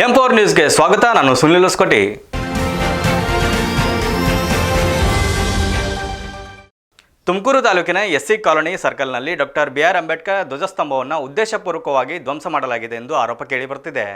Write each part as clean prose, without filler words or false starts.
ಎಂ4 ನ್ಯೂಸ್ಗೆ ಸ್ವಾಗತ. ನಾನು ಸುನಿಲ್ ಹೊಸಕೋಟಿ. ತುಮಕೂರು ತಾಲೂಕಿನ ಎಸ್ಸಿ ಕಾಲೋನಿ ಸರ್ಕಲ್ನಲ್ಲಿ ಡಾಕ್ಟರ್ ಬಿ.ಆರ್. ಅಂಬೇಡ್ಕರ್ ಧ್ವಜಸ್ತಂಭವನ್ನು ಉದ್ದೇಶಪೂರ್ವಕವಾಗಿ ಧ್ವಂಸ ಮಾಡಲಾಗಿದೆ ಎಂದು ಆರೋಪ ಕೇಳಿಬರುತ್ತಿದೆ.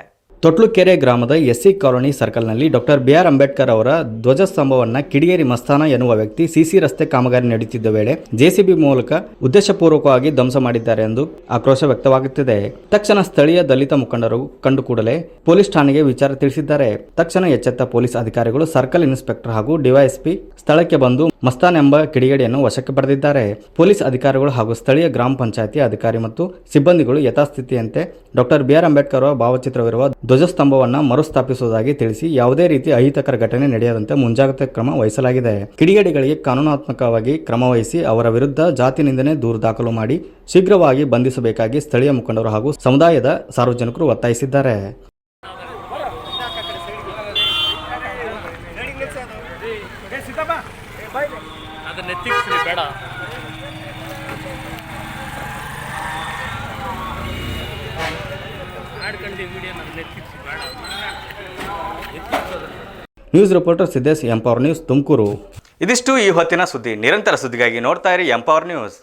ತೊಟ್ಲುಕೆರೆ ಗ್ರಾಮದ ಎಸ್ಸಿ ಕಾಲೋನಿ ಸರ್ಕಲ್ನಲ್ಲಿ ಡಾಕ್ಟರ್ ಬಿ.ಆರ್. ಅಂಬೇಡ್ಕರ್ ಅವರ ಧ್ವಜಸ್ತಂಭವನ್ನು ಕಿಡಿಗೇರಿ ಮಸ್ತಾನ ಎನ್ನುವ ವ್ಯಕ್ತಿ ಸಿಸಿ ರಸ್ತೆ ಕಾಮಗಾರಿ ನಡೆಯುತ್ತಿದ್ದ ವೇಳೆ ಜೆಸಿಬಿ ಮೂಲಕ ಉದ್ದೇಶಪೂರ್ವಕವಾಗಿ ಧ್ವಂಸ ಮಾಡಿದ್ದಾರೆ ಎಂದು ಆಕ್ರೋಶ ವ್ಯಕ್ತವಾಗುತ್ತಿದೆ. ತಕ್ಷಣ ಸ್ಥಳೀಯ ದಲಿತ ಮುಖಂಡರು ಕಂಡು ಕೂಡಲೇ ಪೊಲೀಸ್ ಠಾಣೆಗೆ ವಿಚಾರ ತಿಳಿಸಿದ್ದಾರೆ. ತಕ್ಷಣ ಎಚ್ಚೆತ್ತ ಪೊಲೀಸ್ ಅಧಿಕಾರಿಗಳು ಸರ್ಕಲ್ ಇನ್ಸ್ಪೆಕ್ಟರ್ ಹಾಗೂ ಡಿವೈಎಸ್ಪಿ ಸ್ಥಳಕ್ಕೆ ಬಂದು ಮಸ್ತಾನ್ ಎಂಬ ಕಿಡಿಗೇಡಿಯನ್ನು ವಶಕ್ಕೆ ಪಡೆದಿದ್ದಾರೆ. ಪೊಲೀಸ್ ಅಧಿಕಾರಿಗಳು ಹಾಗೂ ಸ್ಥಳೀಯ ಗ್ರಾಮ ಪಂಚಾಯಿತಿ ಅಧಿಕಾರಿ ಮತ್ತು ಸಿಬ್ಬಂದಿಗಳು ಯಥಾಸ್ಥಿತಿಯಂತೆ ಡಾಕ್ಟರ್ ಬಿ.ಆರ್. ಅಂಬೇಡ್ಕರ್ ಅವರ ಭಾವಚಿತ್ರವಿರುವ ಧ್ವಜಸ್ತಂಭವನ್ನು ಮರುಸ್ಥಾಪಿಸುವುದಾಗಿ ತಿಳಿಸಿ ಯಾವುದೇ ರೀತಿ ಅಹಿತಕರ ಘಟನೆ ನಡೆಯದಂತೆ ಮುಂಜಾಗ್ರತಾ ಕ್ರಮ ವಹಿಸಲಾಗಿದೆ. ಕಿಡಿಗೇಡಿಗಳಿಗೆ ಕಾನೂನಾತ್ಮಕವಾಗಿ ಕ್ರಮ ವಹಿಸಿ ಅವರ ವಿರುದ್ಧ ಜಾತಿ ನಿಂದನೆ ದೂರು ದಾಖಲು ಮಾಡಿ ಶೀಘ್ರವಾಗಿ ಬಂಧಿಸಬೇಕಾಗಿ ಸ್ಥಳೀಯ ಮುಖಂಡರು ಹಾಗೂ ಸಮುದಾಯದ ಸಾರ್ವಜನಿಕರು ಒತ್ತಾಯಿಸಿದ್ದಾರೆ. ನ್ಯೂಸ್ ರಿಪೋರ್ಟರ್ ಸಿದ್ದೇಶ್, ಎಂ4 ನ್ಯೂಸ್, ತುಮಕೂರು. ಇದಿಷ್ಟು ಈ ಹೊತ್ತಿನ ಸುದ್ದಿ. ನಿರಂತರ ಸುದ್ದಿಗಾಗಿ ನೋಡ್ತಾ ಇರಿ ಎಂ4 ನ್ಯೂಸ್.